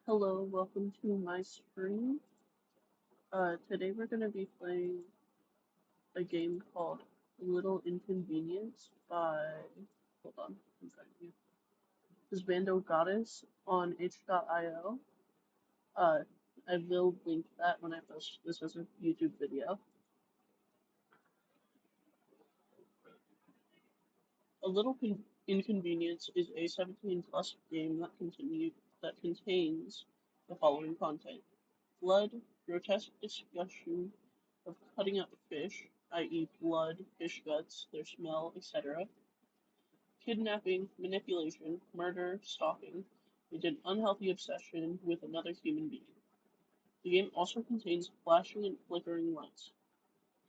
Hello, welcome to my stream. Today we're going to be playing a game called A Little Inconvenience by, hold on, I'm finding you, HusbandoGoddess on h.io. Uh, I will link that when I post this as a YouTube video. A Little Inconvenience is a 17 plus game that contains the following content: blood, grotesque discussion of cutting up fish, i.e., blood, fish guts, their smell, etc., kidnapping, manipulation, murder, stalking, and an unhealthy obsession with another human being. The game also contains flashing and flickering lights,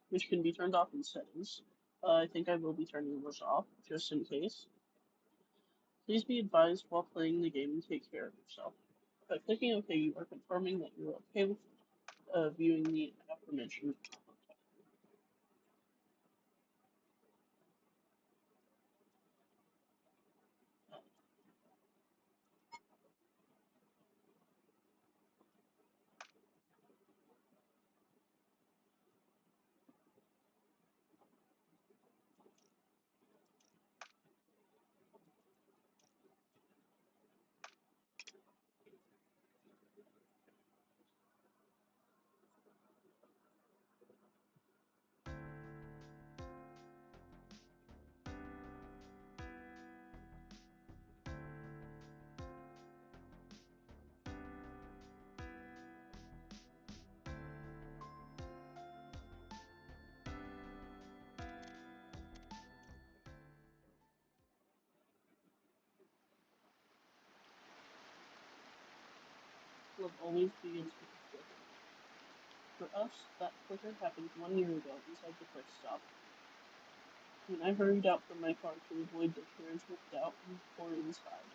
which can be turned off in settings. I think I will be turning those off, just in case. Please be advised while playing the game and take care of yourself. By clicking OK, you are confirming that you're okay with viewing the aforementioned. Love always begins with a flicker. For us, that flicker happened 1 year ago inside the quick stop. When I hurried out from my car to avoid the transient doubt and pour inside.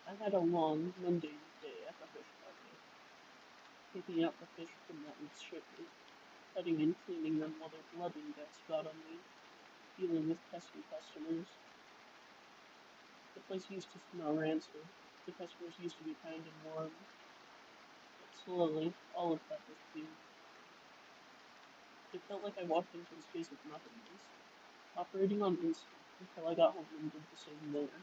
I had a long, mundane day at the fish market, picking out the fish from that would strip me, cutting and cleaning them while their blood index got on me, dealing with pesky customers. The place used to smell rancid. The customers used to be kind and warm. But slowly, all of that disappeared. It felt like I walked into a space of nothingness, operating on instinct until I got home and did the same there.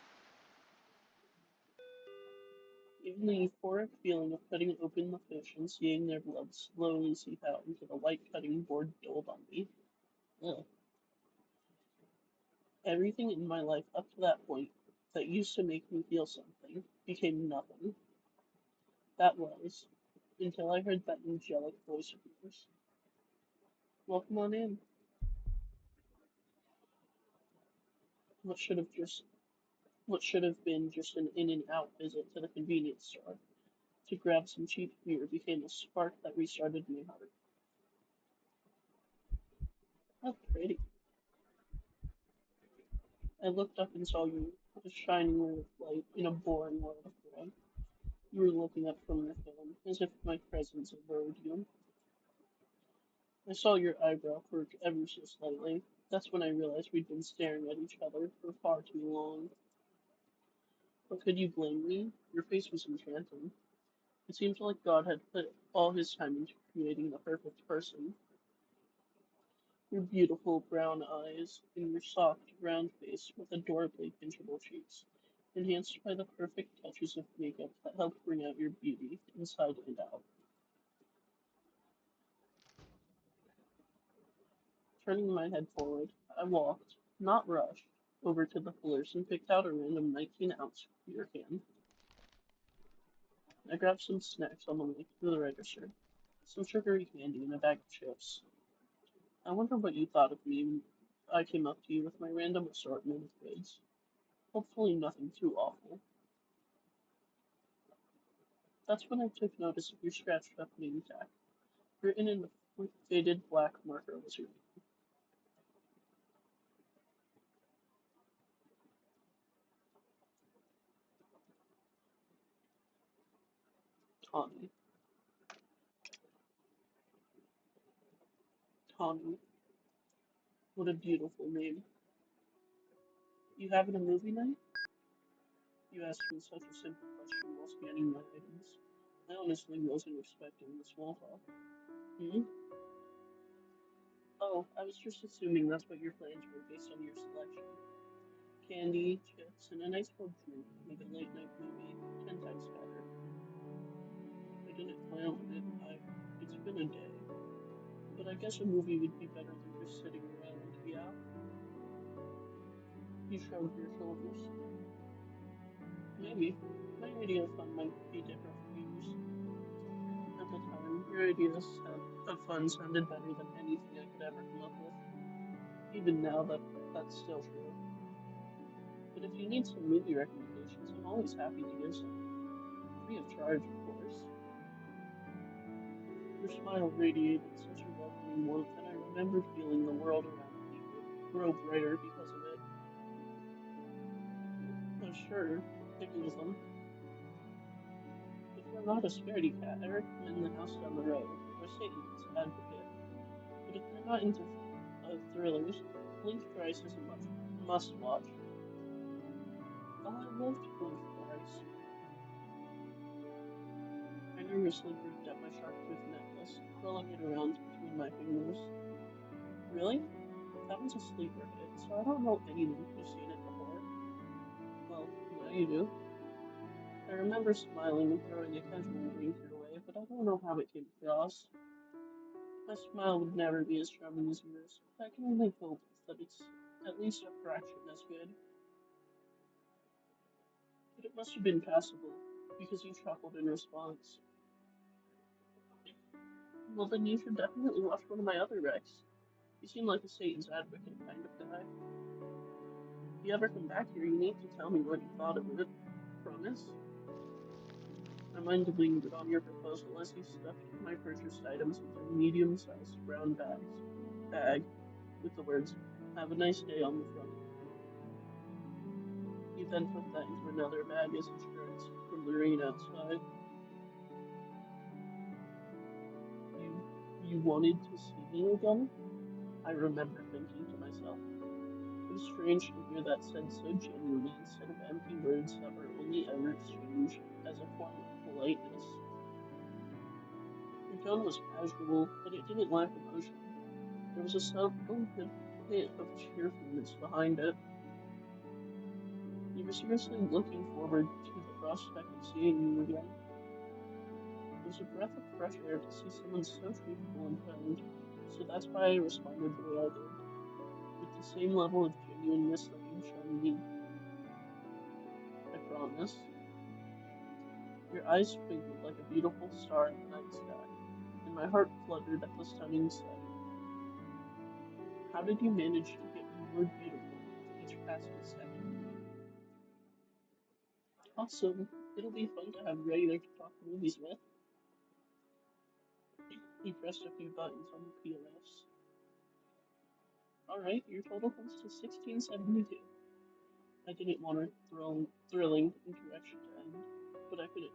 Even the euphoric feeling of cutting open the fish and seeing their blood slowly seep out into the white cutting board dulled on me. Ugh. Everything in my life up to that point that used to make me feel something became nothing. That was, until I heard that angelic voice of yours. Welcome on in. What should have just what should have been just an in and out visit to the convenience store to grab some cheap beer became a spark that restarted my heart. How pretty. I looked up and saw you, a shining ray of light in a boring world of gray. You were looking up from your phone, as if my presence averred you. I saw your eyebrow quirk ever so slightly. That's when I realized we'd been staring at each other for far too long. But could you blame me? Your face was enchanting. It seemed like God had put all his time into creating the perfect person. Your beautiful brown eyes and your soft, round face with adorably pinchable cheeks, enhanced by the perfect touches of makeup that help bring out your beauty inside and out. Turning my head forward, I walked, not rushed, over to the fillers and picked out a random 19-ounce beer can. I grabbed some snacks on the way to the register, some sugary candy and a bag of chips. I wonder what you thought of me when I came up to you with my random assortment of goods. Hopefully nothing too awful. That's when I took notice of your scratched up name tag, written in a faded black marker was your name. Tommy. Tommy. What a beautiful name. You having a movie night? You asked me such a simple question while scanning my items. I honestly wasn't expecting the small talk. Hmm? Oh, I was just assuming that's what your plans were based on your selection. Candy, chips, and a nice cold drink make a late night movie 10 times better. I didn't plan on it. It's been a day. But I guess a movie would be better than just sitting around, yeah? You shrugged your shoulders. Maybe. My idea of fun might be different from yours. At the time, your ideas of fun sounded better than anything I could ever come up with. Even now, that's still true. But if you need some movie recommendations, I'm always happy to give some. Free of charge, of course. Your smile radiated such a welcoming warmth, and I remembered feeling the world around me grow brighter because of it. Oh, sure, pick one of them. If you're not a scaredy cat, I recommend The House Down the Road, or Satan's Advocate. But if you're not into thrillers, Blink Thrice is a must watch. Oh, I loved Blink Thrice. I nervously gripped at my shark tooth necklace, twirling it around between my fingers. Really? That was a sleeper hit, so I don't know anyone who's seen it before. Well, now you do. I remember smiling and throwing a casual wink your way, but I don't know how it came across. My smile would never be as charming as yours, but I can only hope that it's at least a fraction as good. But it must have been passable, because you chuckled in response. Well, then you should definitely watch one of my other recs. You seem like a Satan's advocate kind of guy. If you ever come back here, you need to tell me what you thought of it. Promise? I mindedly nodded on your proposal as you stuffed my purchased items into a medium-sized brown bag with the words, "Have a nice day" on the front. You then put that into another bag as insurance from the rain outside. You you wanted to see me again? I remember thinking to myself. It was strange to hear that said so genuinely instead of empty words that were only ever exchanged as a form of politeness. Your tone was casual, but it didn't lack emotion. There was a subtle hint of cheerfulness behind it. You were seriously looking forward to the prospect of seeing you again. It was a breath of fresh air to see someone so truthful and kind, so that's why I responded the way I did, with the same level of genuineness that you'd shown me. I promise. Your eyes twinkled like a beautiful star in the night sky, and my heart fluttered at the stunning sight. How did you manage to get more beautiful with each passing second? Awesome. It'll be fun to have you regular to talk movies with. He pressed a few buttons on the POS. Alright, your total comes to 1672. I didn't want a thrilling interaction to end, but I couldn't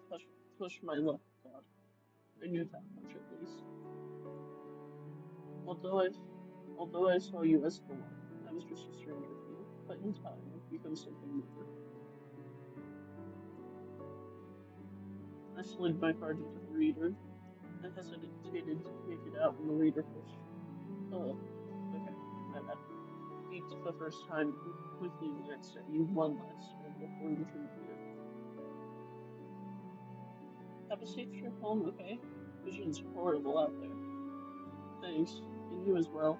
push my luck, God. I knew that much at least. Although I although I saw you as the one, I was just a stranger to you, but in time I've become something more. I slid my card into the reader. I hesitated to take it out when the reader pushed. Oh, okay, my bad. Beeped the first time, quickly glanced at you one last time before retrieving it. Have a safe trip home, okay? Vision's horrible out there. Thanks, and you as well.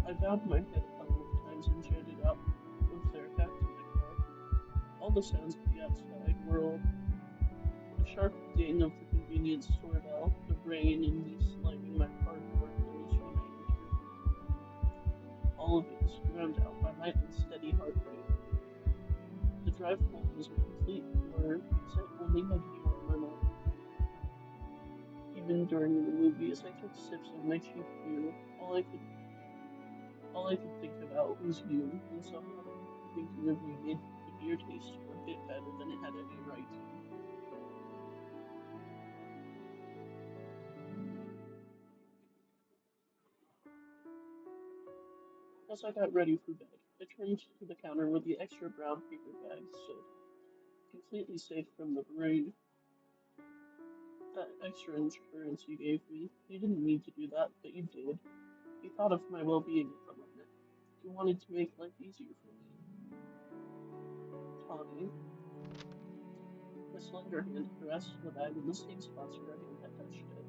I bowed my head a couple of times and jetted out of there back to my car. All the sounds of the outside world, the sharp ding of the convenience store bell, the rain and me slamming my car door closed when I entered, all of it was drowned out by my unsteady heart rate. The drive home was a complete blur because I only had you on my mind. Even during the movie, as I took sips of my cheap beer, all I could think about was you, and somehow thinking of you made the beer taste a bit better than it had any right to. As I got ready for bed, I turned to the counter where the extra brown paper bag stood, completely safe from the rain. That extra insurance you gave me, you didn't need to do that, but you did. You thought of my well-being at the moment. You wanted to make life easier for me. Tawny, my slender hand caressed the bag in the same spots her hand had touched it.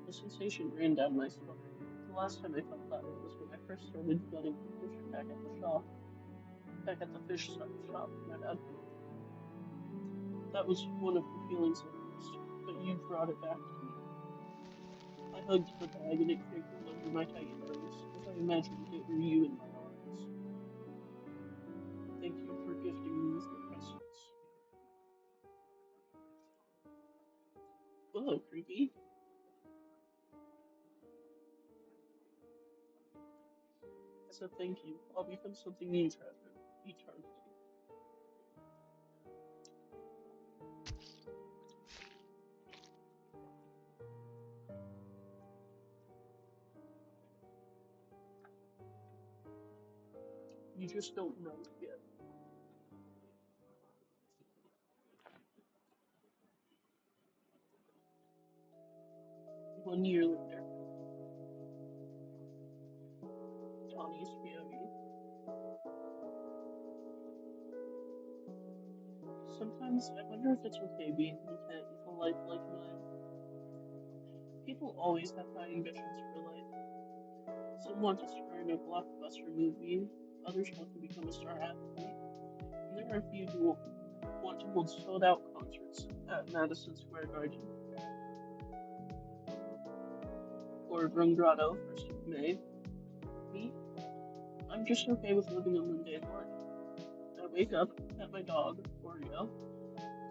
The sensation ran down my spine. The last time I felt that way was when I first started gutting the fish back at the shop. Back at the shop, my bad. That was one of the feelings I missed, but you brought it back to me. I hugged the bag and it crinkled under my tight embrace as I imagined it were you in my arms. Thank you for gifting me with your presence. Hello, creepy. As a thank you, I'll become something you treasure eternally. You just don't know yet. 1 year later, Tawny's POV. Sometimes I wonder if it's okay being content with a life like mine. People always have high ambitions for life. Some want to star in a blockbuster movie, others want to become a star athlete, and there are a few who want to hold sold out concerts at Madison Square Garden or Room Grotto, 1st of May. Me, I'm just okay with living a mundane life. I wake up, pet my dog, Oreo,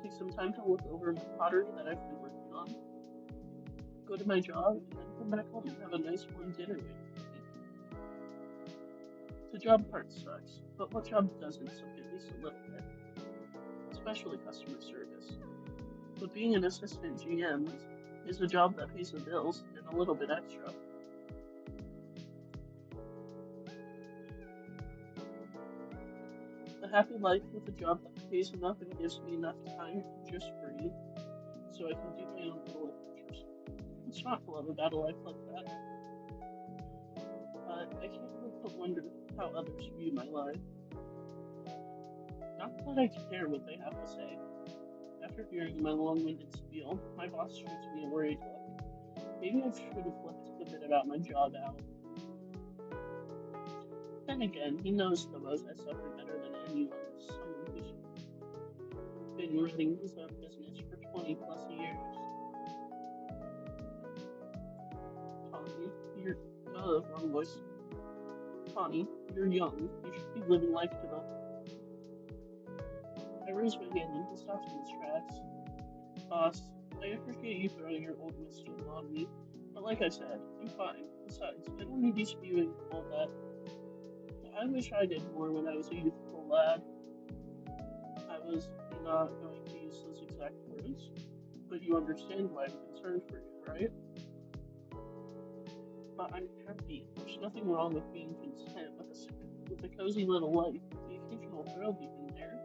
take some time to look over my pottery that I've been working on, go to my job, and then come back home and have a nice warm dinner waiting for me. The job part sucks, but what job doesn't suck at least a little bit? Especially customer service. But being an assistant GM is a job that pays the bills and a little bit extra. A happy life with a job that pays enough and gives me enough time to just breathe so I can do my own little adventures. It's not to love about a life like that, but I can't help but wonder how others view my life. Not that I care what they have to say. After hearing my long-winded spiel, my boss shoots me a worried look. Maybe I should have left the bit about my job out. Then again, he knows the woes I suffered better than anyone, someone who's been running his own business for 20 plus years. Tawny, you're, wrong voice. Tawny, you're young. You should be living life to the. I raised my hand and he stopped in his tracks. Boss, I appreciate you throwing your old wisdom on me, but like I said, I'm fine. Besides, I don't need you spewing all that. I wish I did more when I was a youthful lad. I was not going to use those exact words, but you understand why I'm concerned for you, right? But I'm happy. There's nothing wrong with being content with a cozy little life, the occasional thrill here and there.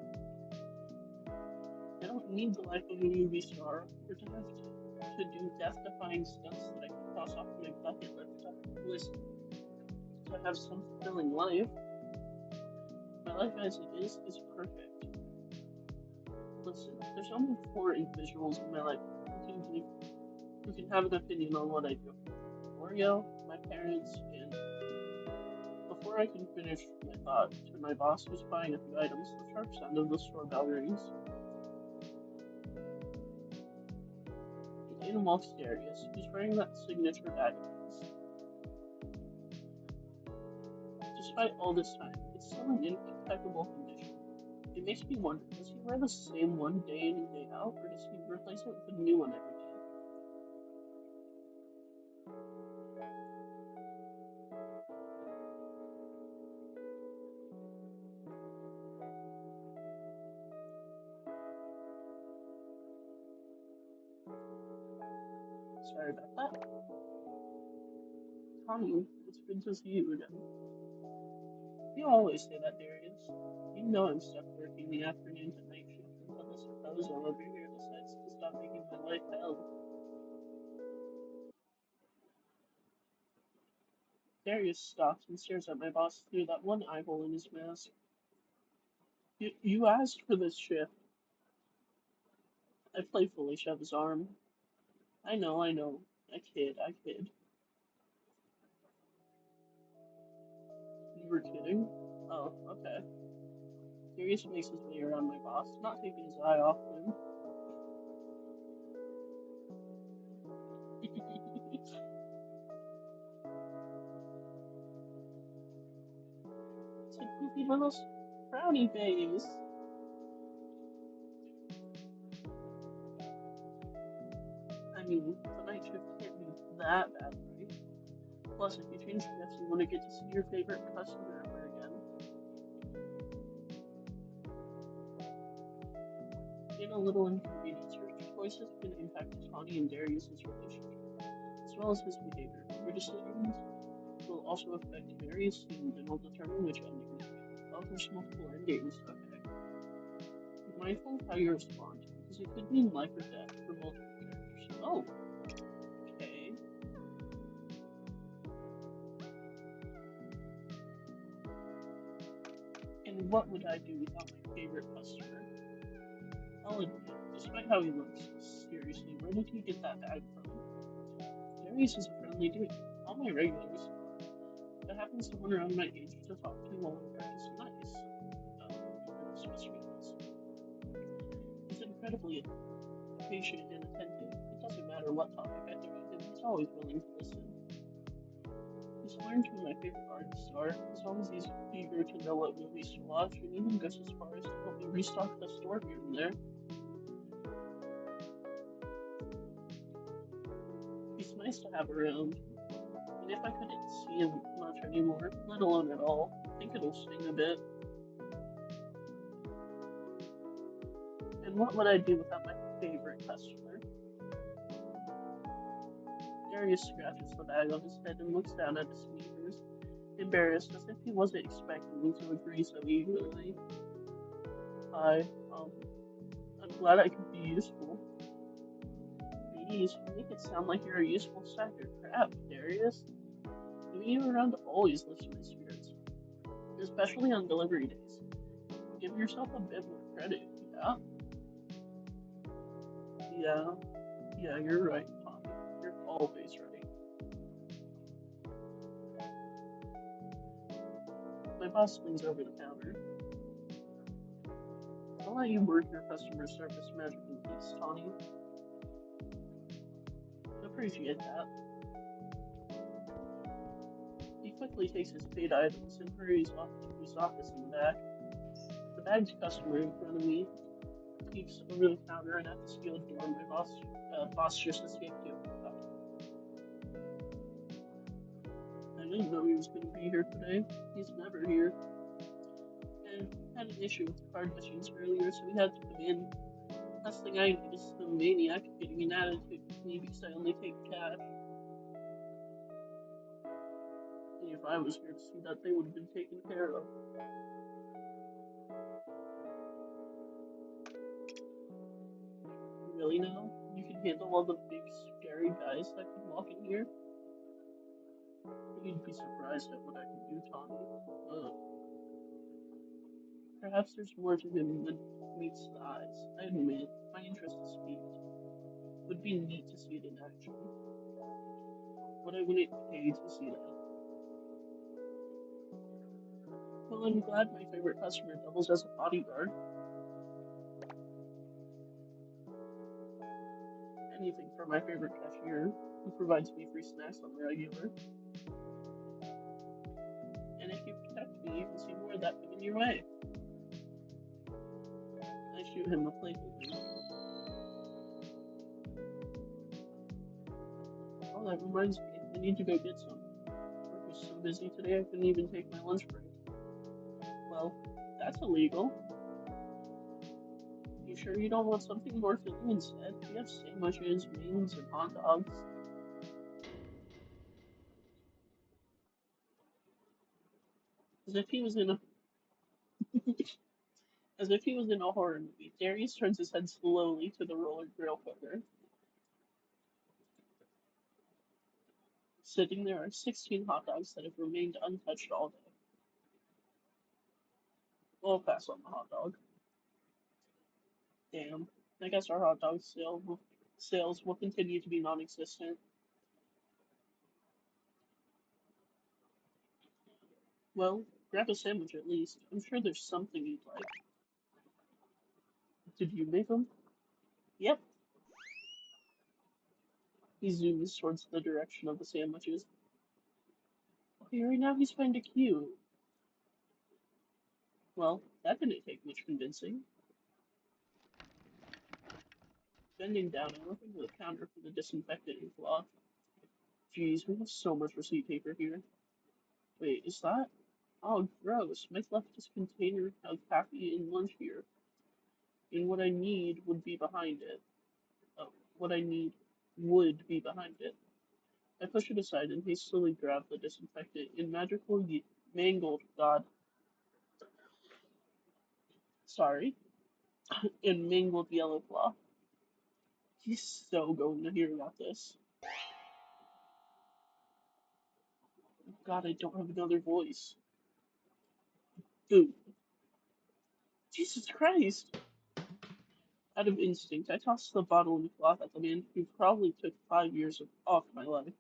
I don't need the life of a movie star or to do death-defying stunts that I can cross off my bucket list to have some fulfilling life. My life as it is perfect. Listen, there's only 4 individuals in my life who can have an opinion on what I do. Oreo, my parents, and before I can finish my thought, to my boss who's buying a few items, the sharp sound of the store bell rings. And Darius, who's wearing that signature bag of his. Despite all this time, it's still in impeccable condition. It makes me wonder, does he wear the same one day in and day out, or does he replace it with a new one every day? Sorry about that. Tommy, it's good to see you again. You always say that, Darius. You know I'm stuck working the afternoon to night shift until this proposal over here decides to stop making my life hell. Darius stops and stares at my boss through that one eyeball in his mask. You asked for this shift. I playfully shove his arm. I know. I kid. You were kidding? Oh, okay. Darius makes his way around my boss, not taking his eye off him. It's a goofy little frowny face. I mean, the night shift can't be that bad, right? Plus, if you change shifts, you want to get to see your favorite customer ever again. In A Little Inconvenience, your choices can impact Tawny and Darius's relationship, as well as his behavior. Your decisions will also affect various scenes and will determine which ending you pick. Oh, there's multiple endings. Okay. Be mindful of how you respond, because it could mean life or death for multiple characters. Oh, okay. And what would I do without my favorite customer? I'll admit, despite how he looks, seriously, where did he get that bag from? Darius is a friendly dude. All my regulars that happens to one around my age to talk to while I'm practicing nice. Swiss Sweetness. He's incredibly patient and attentive. It doesn't matter what topic I throw at him, he's always willing to listen. He's learned who my favorite artists are, as long as he's eager to know what movies to watch, and even goes as far as to help me restock the store here and there. He's nice to have around, and if I couldn't see him much anymore, let alone at all, I think it'll sting a bit. And what would I do without my favorite customer? Darius scratches the bag on his head and looks down at his sneakers, embarrassed as if he wasn't expecting me to agree so eagerly. I, um, I'm glad I could be useful. Jeez, you make it sound like you're a useful sack of crap, Darius. Having you around always lifts my spirits, especially on delivery days. Give yourself a bit more credit, yeah? Yeah, yeah, you're right, Tommy. You're always right. My boss leans over the counter. I'll let you work your customer service magic in peace, Tawny. Appreciate that. He quickly takes his paid items and hurries off to his office in the back. The bagged customer in front of me peeks over the counter, and at the steel door, my boss just escaped to open it up. I didn't know he was going to be here today. He's never here. And had an issue with the card machines earlier, so he had to come in. Last thing I need is some maniac getting an attitude with me because I only take cash. And if I was here to see that, they would have been taken care of. Really now? You can handle all the big, scary guys that can walk in here? You'd be surprised at what I can do, Tommy. Perhaps there's more to him than meets the eyes. I admit, my interest is piqued. Would be neat to see it in action. But I wouldn't pay to see that. Well, I'm glad my favorite customer doubles as a bodyguard. Anything for my favorite cashier, who provides me free snacks on the regular. And if you protect me, you can see more of that coming your way. I shoot him a playful wink. Oh, that reminds me, I need to go get some. Work was so busy today I couldn't even take my lunch break. Well, that's illegal. You sure you don't want something more filling instead? We have sandwiches, wings, and hot dogs. As if he was in a as if he was in a horror movie, Darius turns his head slowly to the roller grill cooker. Sitting there are 16 hot dogs that have remained untouched all day. We'll pass on the hot dog. Damn. I guess our hot dog sales will continue to be non-existent. Well, grab a sandwich at least. I'm sure there's something you'd like. Did you make them? Yep. He zooms towards the direction of the sandwiches. Okay, right now he's kinda cute. Well, that didn't take much convincing. Bending down, I look into the counter for the disinfectant cloth. Geez, we have so much receipt paper here. Wait, is that? Oh, gross. Mike left his container of coffee and lunch here. And what I need would be behind it. Oh, what I need would be behind it. I push it aside and hastily grab the disinfectant in mangled, God, sorry, in mangled yellow cloth. He's so going to hear about this. God, I don't have another voice. Dude, Jesus Christ! Out of instinct, I tossed the bottle and cloth at the man who probably took 5 years off my life.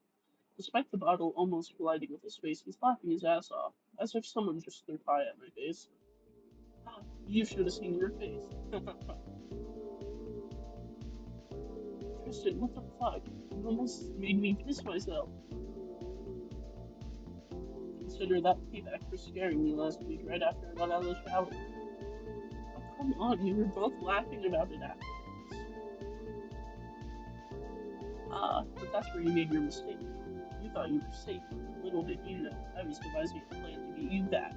Despite the bottle almost colliding with his face, he's laughing his ass off, as if someone just threw pie at my face. You should have seen your face. Tristan, what the fuck? You almost made me piss myself. Consider that payback for scaring me last week right after I got out of the shower. Oh, come on, you were both laughing about it afterwards. Ah, but that's where you made your mistake. You thought you were safe. Little did you know, I was devising a plan to get you back.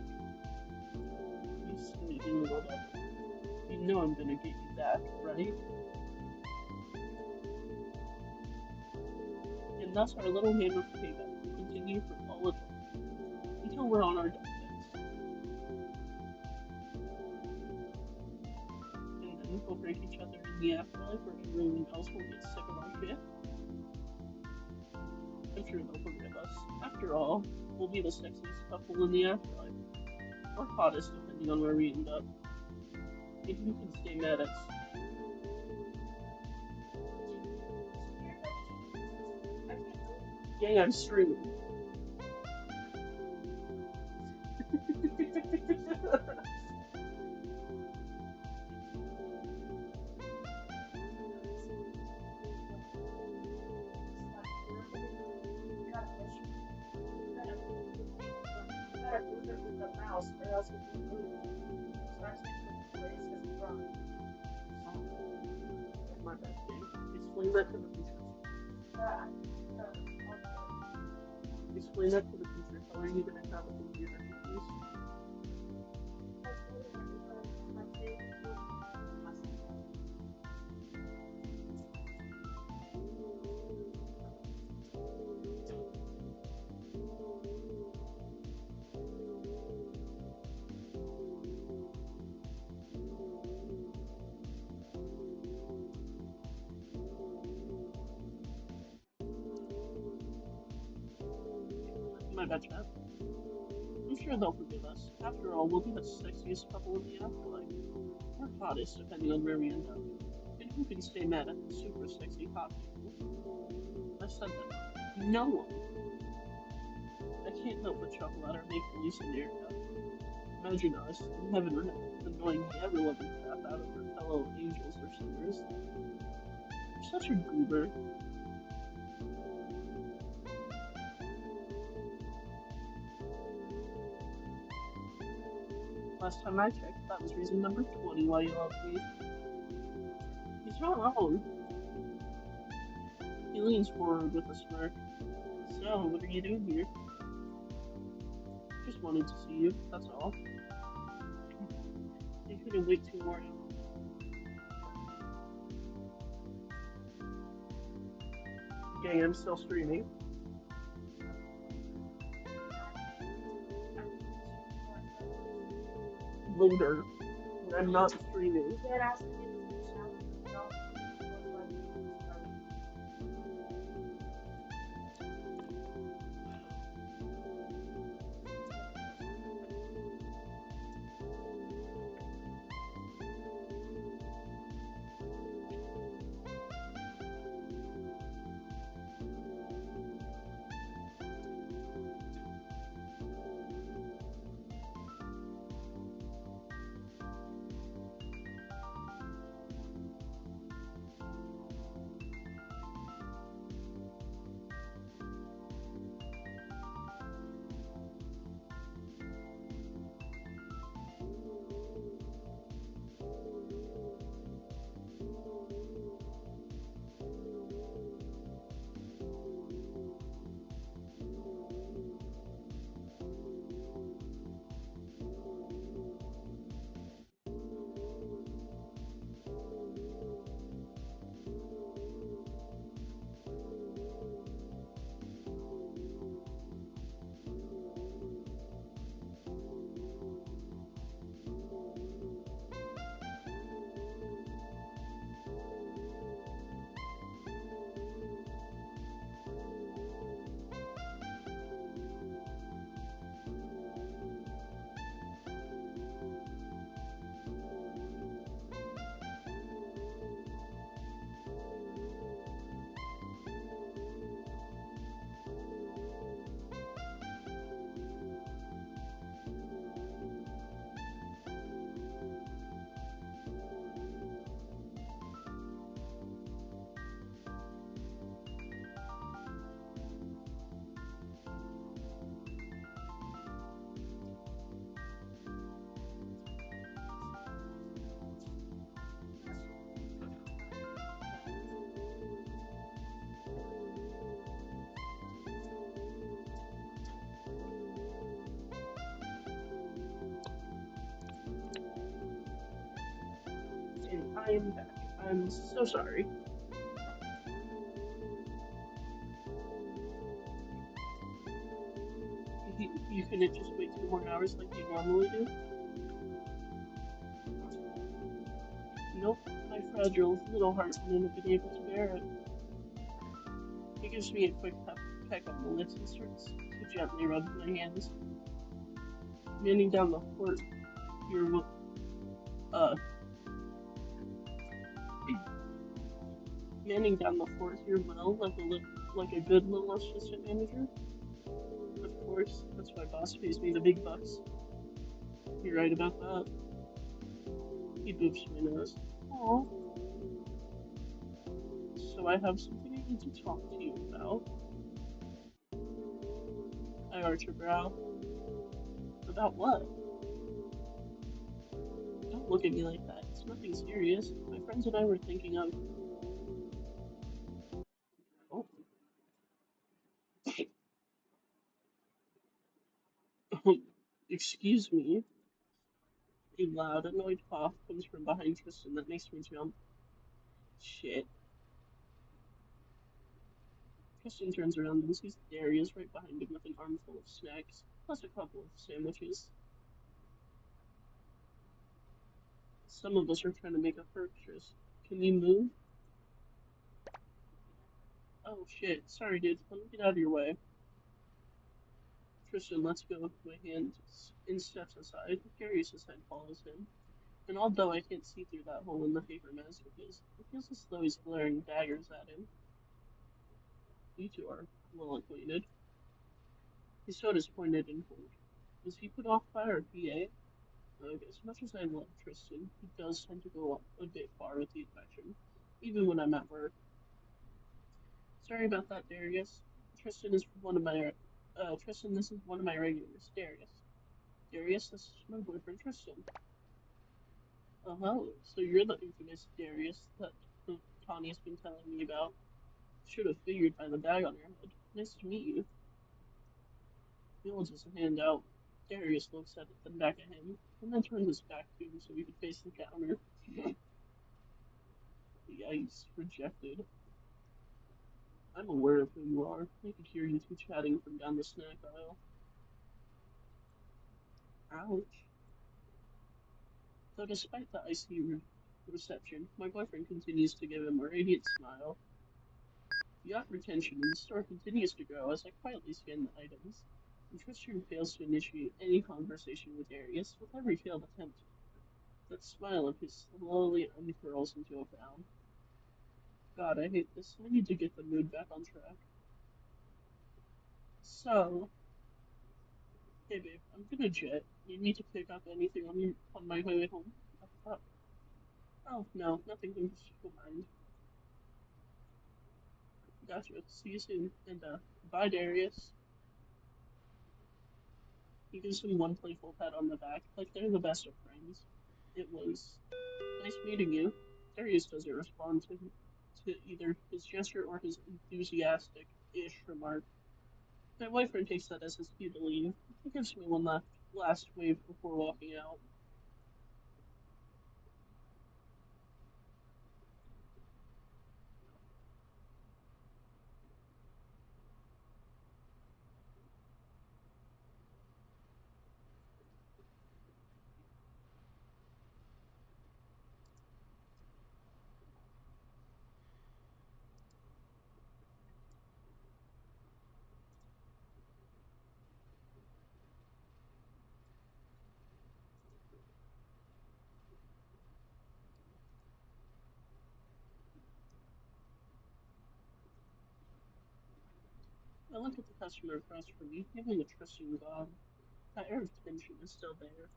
You sneaky little devil. You know I'm gonna get you back, right? And thus our little game of payback will continue for all eternity, until we're on our deathbeds. And then we'll break each other in the afterlife where everyone else will get sick of our shit. I'm sure they'll forgive us. After all, we'll be the sexiest couple in the afterlife. Or hottest, depending on where we end up. If you can stay mad at us. Gang, I'm streaming. My bad, gang. Explain that to the teacher. Explain that to the teacher. How are you gonna have a computer, please? My bad, chat. I'm sure they'll forgive us. After all, we'll be the sexiest couple in the afterlife. Or hottest, depending on where we end up. And who can stay mad at the super sexy hot people? I said that. No one. I can't help but chuckle at our make-believe scenario. Imagine us, in heaven or hell, annoying the ever-loving crap out of our fellow angels or sinners. You're such a goober. Last time I checked, that was reason number 20 why you love me. He's not wrong. He leans forward with a smirk. So, what are you doing here? Just wanted to see you, that's all. You couldn't wait too long. Okay, I'm still streaming. later when I'm not streaming. And I am back. I'm so sorry. You couldn't just wait 2 more hours like you normally do? Nope, my fragile little heart wouldn't have been able to bear it. He gives me a quick peck on the lips and starts to gently rub my hands. Manning down the port, you're uh, manning down the fort here well, like a good little assistant manager. Of course, that's why boss pays me the big bucks. You're right about that. He boofs my nose. Aw. So I have something I need to talk to you about. I arch a brow. About what? Don't look at me like that. It's nothing serious. My friends and I were thinking of. Oh, excuse me. A loud, annoyed cough comes from behind Tristan that makes me jump. Shit. Tristan turns around and sees Darius right behind him with an armful of snacks, plus a couple of sandwiches. Some of us are trying to make a purchase. Can you move? Oh shit. Sorry, dude. Let me get out of your way. Tristan lets go of my hand and steps aside. Darius' head follows him. And although I can't see through that hole in the paper mask of his, it feels as though he's glaring daggers at him. You two are well acquainted. His sword is pointed and cold. Was he put off by our PA? As much as I love Tristan, he does tend to go a bit far with the affection, even when I'm at work. Sorry about that, Darius. Tristan, this is one of my regulars, Darius. Darius, this is my boyfriend, Tristan. Oh, so you're the infamous Darius that Connie's been telling me about. Should have figured by the bag on your head. Nice to meet you. He holds his hand out. Darius looks at it, then back at him, and then turns his back to him so he could face the counter. Yikes, rejected. I'm aware of who you are. I could hear you two chatting from down the snack aisle. Ouch. Though despite the icy reception, my boyfriend continues to give him a radiant smile. The yacht retention in the store continues to grow as I quietly scan the items, and Tristan fails to initiate any conversation with Darius with every failed attempt. That smile of his slowly unfurls into a frown. God, I hate this. I need to get the mood back on track. So, hey babe, I'm gonna jet. You need to pick up anything on my way home? I thought, oh no, nothing comes to mind. Gotcha. See you soon. And bye Darius. He gives him one playful pat on the back, like they're the best of friends. It was nice meeting you. Darius doesn't respond to either his gesture or his enthusiastic-ish remark. My boyfriend takes that as his cue to leave. He gives me one last wave before walking out. I look at the customer across from me, giving a trusting nod. That air of tension is still there.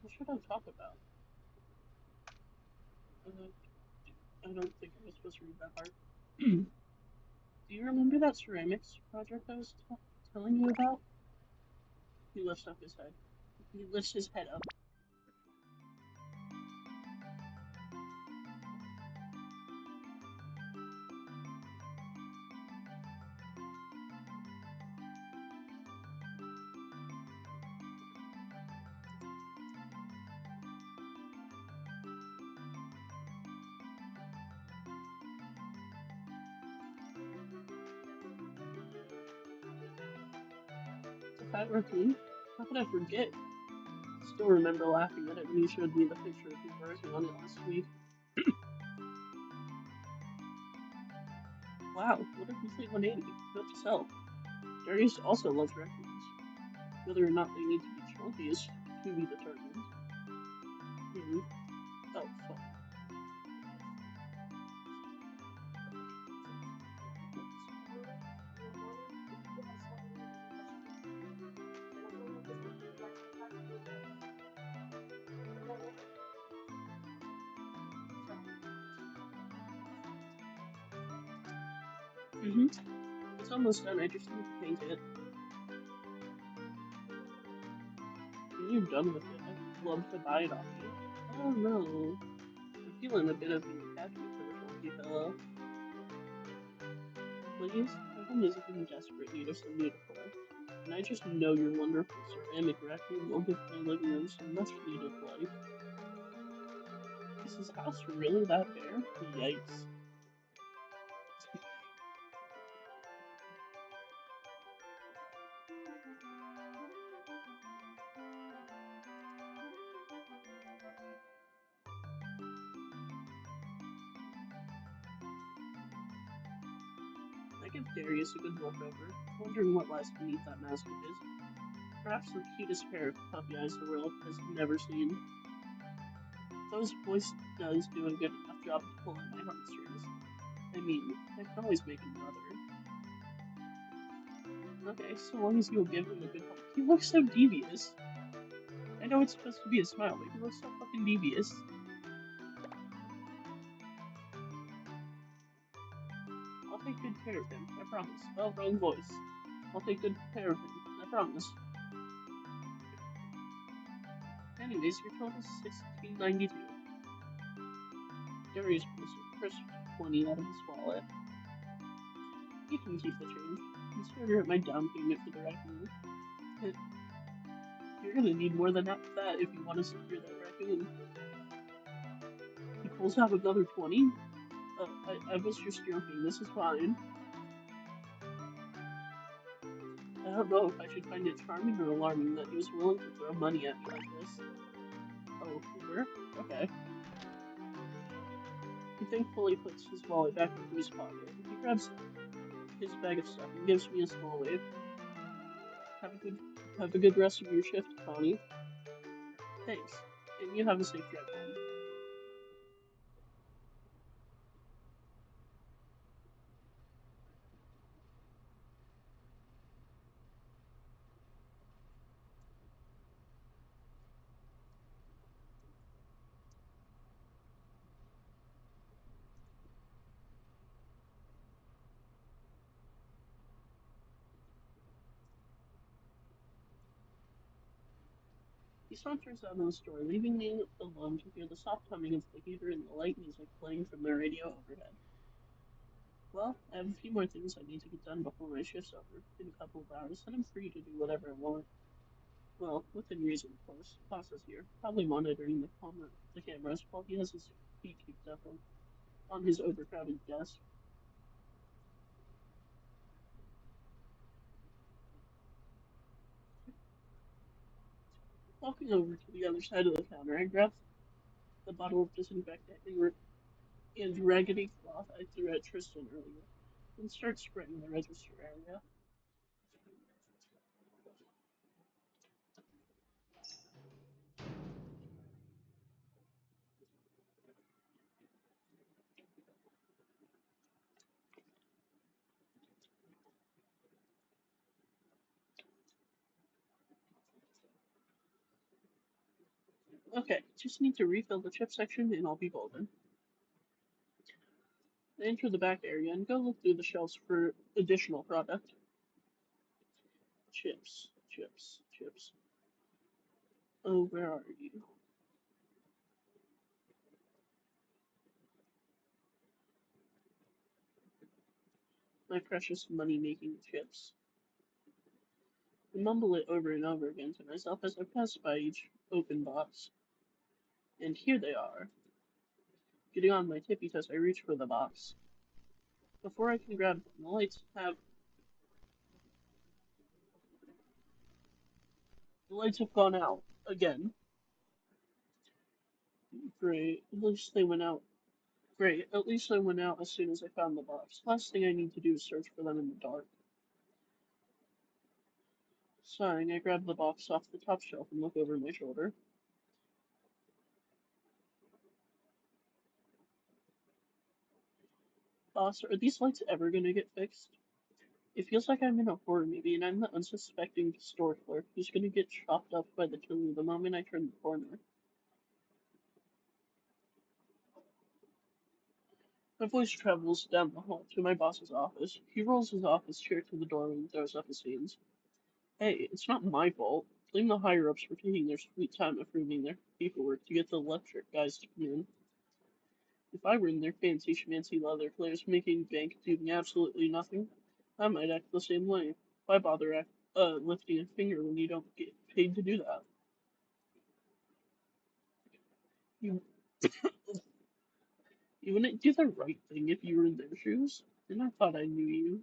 What should I talk about? Uh, I don't think I was supposed to read that part. Do you remember that ceramics project I was telling you about? He lifts up his head. He lifts his head up. It's a fat raccoon? How could I forget? Still remember laughing at it when you showed me the picture of you working on it last week. Wow, what a complete 180. Note to self. Darius also loves raccoons. Whether or not they need to be chunky is to be determined. Hmm. Oh, fuck. Mm-hmm. It's almost done. I just need to paint it. When you're done with it, I'd love to buy it off you. Oh no. I'm feeling a bit of an attachment to the chunky fellow. Please? My home is in desperate need of some new decor. And I just know your wonderful ceramic raccoon will give my living room some much needed life. Is his house really that bare? Yikes. I give Darius a good look over, wondering what lies beneath that mask of his. Perhaps the cutest pair of puppy eyes the world has never seen. Those voice does do a good enough job to pull at my heartstrings. I mean, I can always make another. Okay, so long as you'll give him a good hug. He looks so devious. I know it's supposed to be a smile, but he looks so fucking devious. I'll take good care of him, I promise. Oh, wrong voice. I'll take good care of him, I promise. Anyways, your total is 1692. Darius pulls a crisp 20 out of his wallet. You can keep the change. Consider it my down payment for the raccoon. You're gonna need more than that if you want to secure that raccoon. He pulls out another 20. I was just joking. This is fine. don't know if I should find it charming or alarming that he was willing to throw money at me like this. Oh, Uber? Okay. He thankfully puts his wallet back into his pocket. He grabs his bag of stuff and gives me a small wave. Have a good have a good rest of your shift, Connie. Thanks. And you have a safe drive home. He saunters out of the store, leaving me alone to hear the soft humming of the heater and the light music playing from the radio overhead. Well, I have a few more things I need to get done before my shift's over. In a couple of hours, then I'm free to do whatever I want. Well, within reason, of course. Boss is here, probably monitoring the cameras while he has his feet kicked up on his overcrowded desk. Walking over to the other side of the counter, I grab the bottle of disinfectant and raggedy cloth I threw at Tristan earlier, and start spraying the register area. Okay, just need to refill the chip section and I'll be golden. I enter the back area and go look through the shelves for additional product. Chips, chips, chips. Oh, where are you? My precious money-making chips. I mumble it over and over again to myself as I pass by each open box. And here they are. Getting on my tippy toes, I reach for the box. Before I can grab them, the lights have gone out again. Great. At least they went out. Great. At least they went out as soon as I found the box. Last thing I need to do is search for them in the dark. Sighing, I grab the box off the top shelf and look over my shoulder. Boss, are these lights ever gonna get fixed? It feels like I'm in a horror movie and I'm the unsuspecting store clerk who's gonna get chopped up by the killer the moment I turn the corner. My voice travels down the hall to my boss's office. He rolls his office chair to the doorway and throws up his hands. Hey, it's not my fault. Blame the higher ups for taking their sweet time approving their paperwork to get the electric guys to come in. If I were in their fancy schmancy leather clothes making bank doing absolutely nothing, I might act the same way. Why bother lifting a finger when you don't get paid to do that? You, you wouldn't do the right thing if you were in their shoes. And I thought I knew you.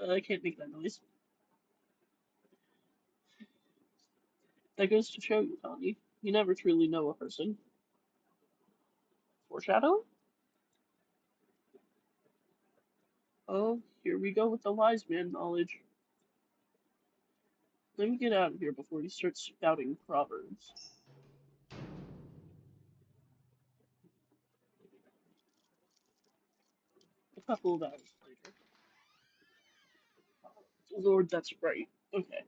I can't make that noise. That goes to show you, Tommy. You never truly know a person. Foreshadow? Oh, here we go with the wise man knowledge. Let me get out of here before he starts spouting proverbs. A couple of hours later. Lord, that's right. Okay.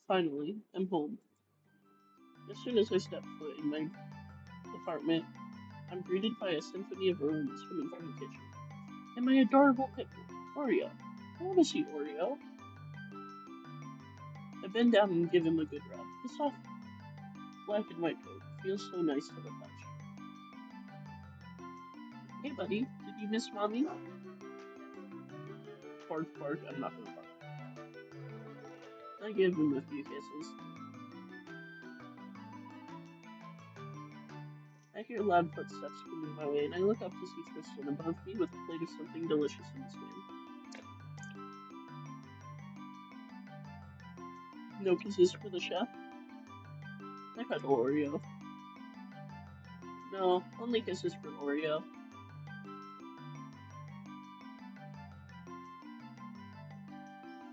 Finally, I'm home. As soon as I step foot in my apartment, I'm greeted by a symphony of aromas coming from the kitchen. And my adorable kitten, Oreo. I want to see Oreo. I bend down and give him a good rub. His soft black and white coat feels so nice to the touch. Hey, buddy, did you miss mommy? Bark, bark, I'm not gonna bark. I give him a few kisses. I I hear loud footsteps coming my way, and I look up to see Tristan above me with a plate of something delicious in his hand. No kisses for the chef? I've had Oreo. No, only kisses for Oreo.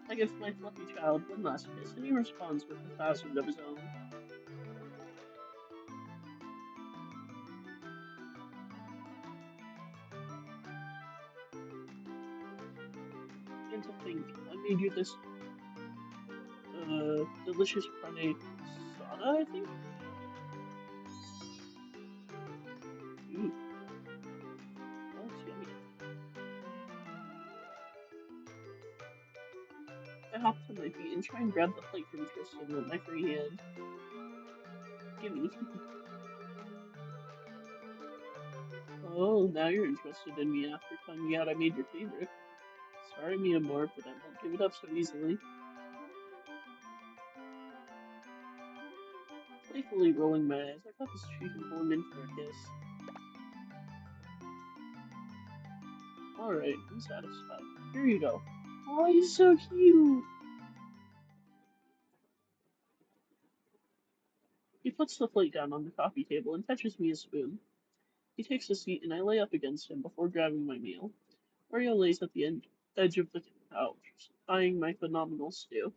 I give my fluffy child one last kiss, and he responds with 1,000 of his own. And to think, I made you this, delicious carne asada, I think? Ooh, that looks yummy. I hop to my feet and try and grab the plate from Tristan with my free hand. Gimme. Oh, now you're interested in me after finding out I made your favorite. Sorry, mi amor, but I won't give it up so easily. Playfully rolling my eyes, I cut his cheek and pull him in for a kiss. Alright, I'm satisfied. Here you go. Oh, he's so cute! He puts the plate down on the coffee table and fetches me a spoon. He takes a seat and I lay up against him before grabbing my meal. Oreo lays at the edge of the couch, eyeing my phenomenal stew.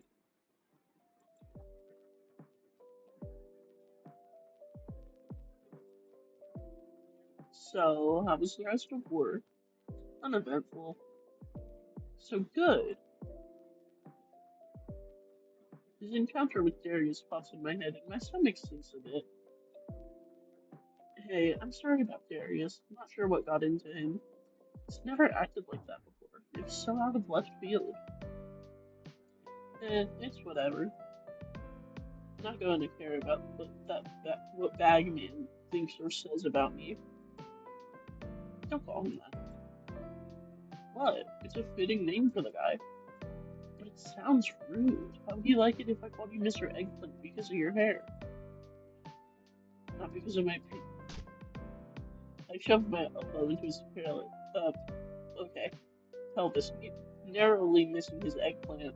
So, how was the rest of work? Uneventful. So good. His encounter with Darius pops in my head and my stomach sinks a bit. Hey, I'm sorry about Darius. I'm not sure what got into him. He's never acted like that before. It was so out of left field. It's whatever. Not going to care about what Bagman thinks or says about me. Don't call him that. What? It's a fitting name for the guy. But it sounds rude. How would you like it if I called you Mr. Eggplant because of your hair? Not because of my I shoved my elbow into his okay, pelvis, narrowly missing his eggplant.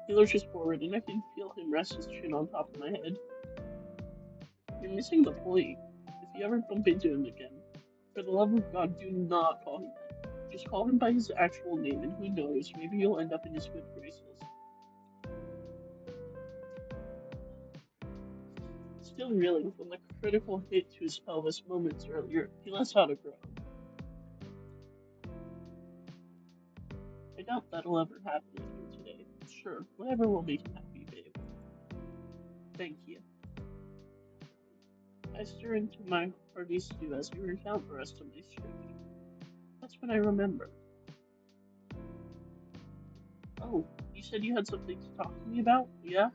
He lurches forward, and I can feel him rest his chin on top of my head. You're missing the point. If you ever bump into him again, for the love of God, do not call him that. Just call him by his actual name, and who knows, maybe you'll end up in his good graces. Still reeling from the critical hit to his pelvis moments earlier, he lets out a groan. I doubt that'll ever happen here today. Sure, whatever will make him happy, babe. Thank you. I stir into my hearty stew as we recount the rest of my shift. That's when I remember. Oh, you said you had something to talk to me about? Yeah?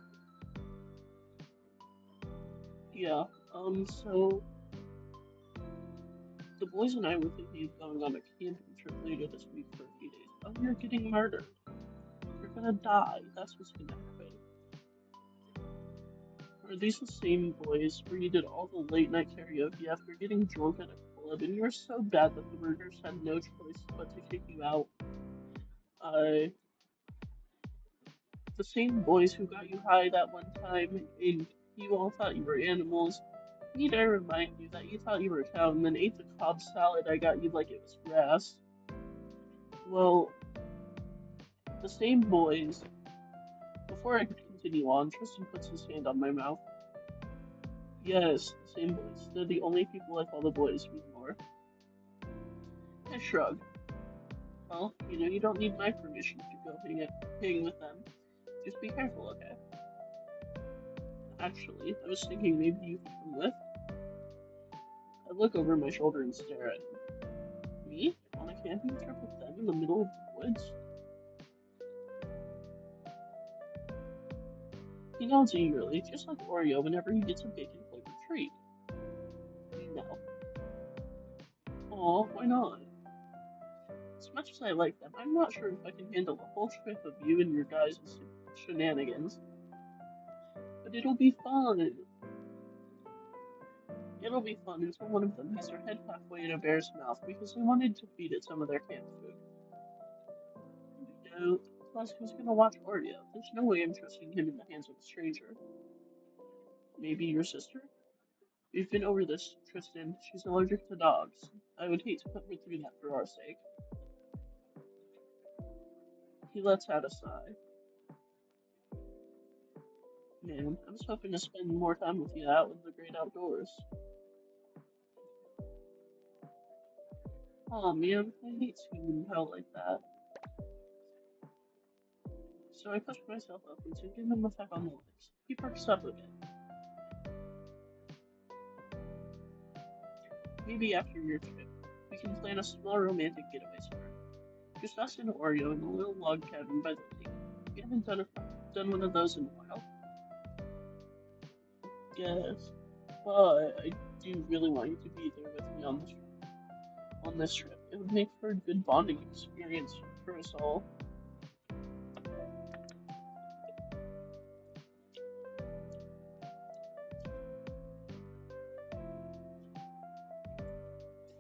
Yeah, so the boys and I were thinking of going on a camping trip later this week for a few days. Oh, you're getting murdered. You're gonna die. That's what's gonna happen. Are these the same boys where you did all the late night karaoke after getting drunk at a club and you were so bad that the murderers had no choice but to kick you out? Uh, the same boys who got you high that one time and you all thought you were animals. Need I remind you that you thought you were a cow and then ate the Cobb salad I got you like it was grass? Well, the same boys. Before I could continue on, Tristan puts his hand on my mouth. Yes, the same boys. They're the only people I call the boys anymore. I shrug. Well, you don't need my permission to go hang with them. Just be careful, okay? Actually, I was thinking maybe you could come with. I look over my shoulder and stare at him. Me? On a camping trip with them in the middle of the woods? He nods eagerly, just like Oreo whenever he gets a bacon-flavored treat. No. Aw, why not? As much as I like them, I'm not sure if I can handle a whole trip of you and your guys' shenanigans. But it'll be fun. It'll be fun until one of them gets their head halfway in a bear's mouth because they wanted to feed it some of their canned food. No, plus who's gonna watch Oreo? There's no way I'm trusting him in the hands of a stranger. Maybe your sister? We've been over this, Tristan. She's allergic to dogs. I would hate to put her through that for our sake. He lets out a sigh. Man, I was hoping to spend more time with you out in the great outdoors. Aw, man, I hate seeing you out like that. So I pushed myself up and to give him a peck on the legs. He perks up a bit. Maybe after your trip, we can plan a small romantic getaway somewhere. Just us and Oreo in a little log cabin by the lake. We haven't done one of those in a while. Yes, but I do really want you to be there with me on this trip. It would make for a good bonding experience for us all.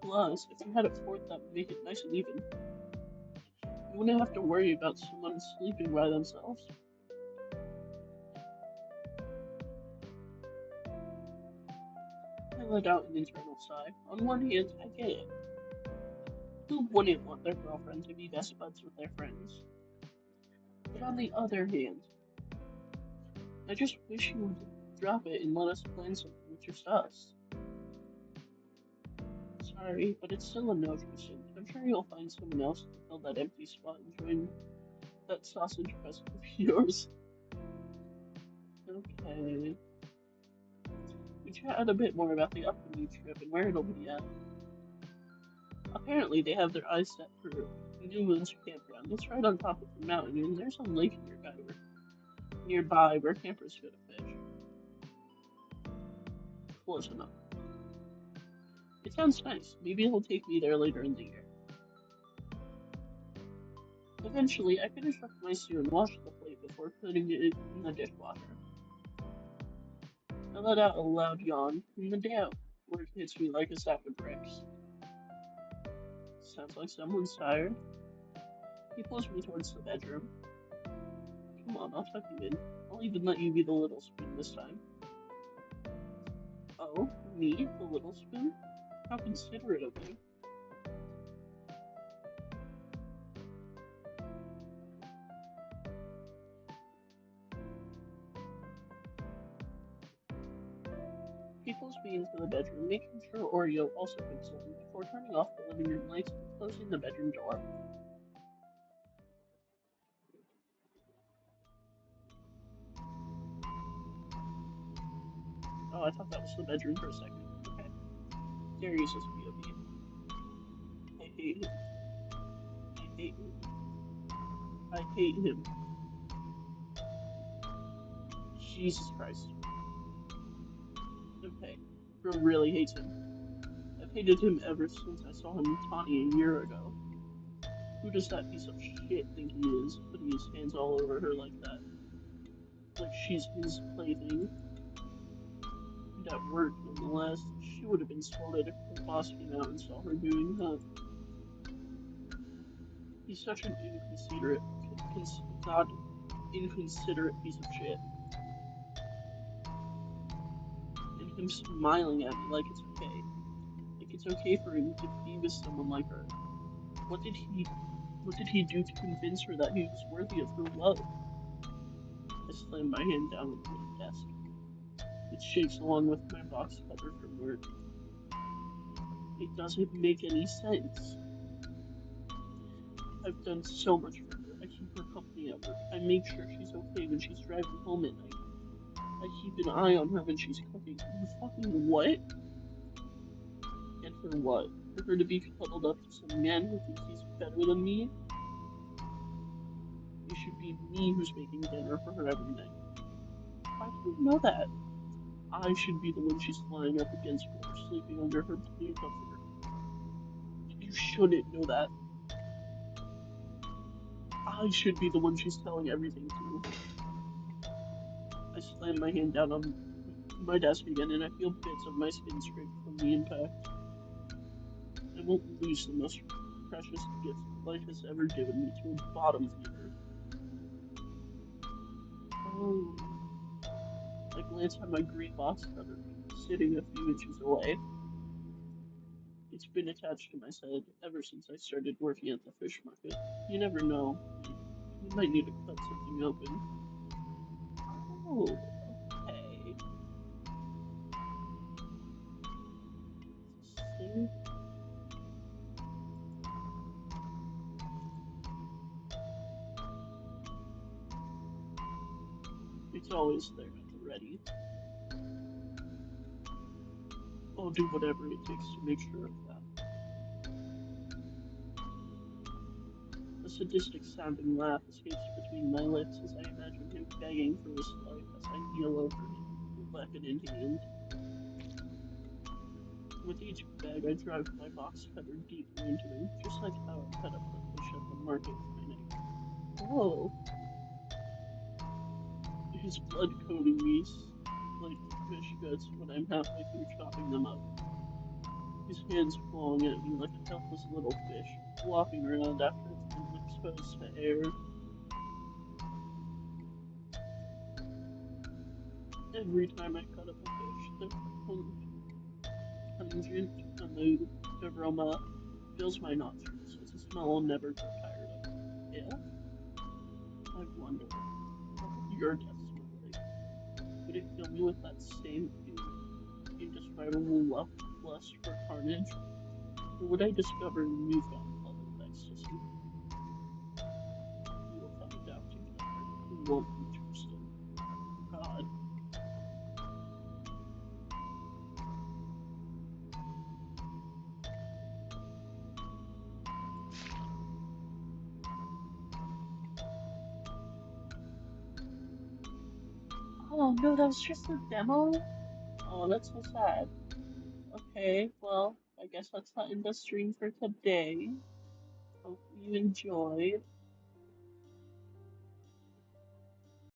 Plus, if you had a fourth, that would make it nice and even. You wouldn't have to worry about someone sleeping by themselves. I let out an internal sigh. On one hand, I get it. Who wouldn't want their girlfriend to be best buds with their friends? But on the other hand, I just wish you would drop it and let us plan something with just us. Sorry, but it's still a no, Tristan. I'm sure you'll find someone else to fill that empty spot and join that sausage fest of yours. Okay. We chatted a bit more about the upcoming trip and where it'll be at. Apparently, they have their eyes set for New Moon's campground. It's right on top of the mountain, and there's a lake nearby where campers go to fish. Close enough. It sounds nice. Maybe he'll take me there later in the year. Eventually, I finished up my stew and washed the plate before putting it in the dishwasher. I let out a loud yawn, and the day work hits me like a sack of bricks. Sounds like someone's tired. He pulls me towards the bedroom. Come on, I'll tuck you in. I'll even let you be the little spoon this time. Oh, me, the little spoon? How considerate of you. He pulls me into the bedroom, making sure Oreo also comes in before turning off the living room lights and closing the bedroom door. Oh, I thought that was the bedroom for a second. Okay. Darius's POV. I hate him. I hate him. I hate him. Jesus Christ. Okay. Bro really hates him. I've hated him ever since I saw him with Tawny a year ago. Who does that piece of shit think he is, putting his hands all over her like that? Like she's his plaything. And at work, nonetheless, she would have been scolded if her boss came out and saw her doing that. He's such an God, inconsiderate piece of shit. And him smiling at me like it's okay. Like it's okay for him to be with someone like her. What did he do to convince her that he was worthy of her love? I slammed my hand down on the wooden desk. It shakes along with my box cover from work. It doesn't make any sense. I've done so much for her. I keep her company at work. I make sure she's okay when she's driving home at night. I keep an eye on her when she's cooking. You fucking what? And for what? For her to be cuddled up to some man who thinks he's better than me? It should be me who's making dinner for her every night. Why do you know that? I should be the one she's lying up against or sleeping under her blue comforter. You shouldn't know that. I should be the one she's telling everything to. I slammed my hand down on my desk again, and I feel bits of my skin scraped from the impact. I won't lose the most precious gift life has ever given me to a bottom feeder. Oh, I glance at my green box cutter, sitting a few inches away. It's been attached to my head ever since I started working at the fish market. You never know. You might need to cut something open. Oh, okay. Thing. It's always there at the ready. I'll do whatever it takes to make sure of that. A sadistic sounding laugh escapes between my lips as I imagine him begging for his life as I kneel over him, weapon in hand. With each bag, I drive my box cutter deeper into him, just like how I cut up the fish at the market with my knife. Whoa! His blood coating me like fish guts when I'm halfway through chopping them up. His hands clawing at me like a helpless little fish, flopping around after it's been exposed to air. Every time I cut up a fish, the pungent aroma fills my nostrils. It's a smell I'll never grow tired of. Ale? I wonder, what would your death smell like? Would it fill me with that same indescribable lust for carnage? Or would I discover a newfound love of ecstasy? We'll find out together. We won't be Tristan. God. Oh no, that was just a demo? Oh, that's so sad. Okay, well, I guess that's the end of stream for today. Hope you enjoyed.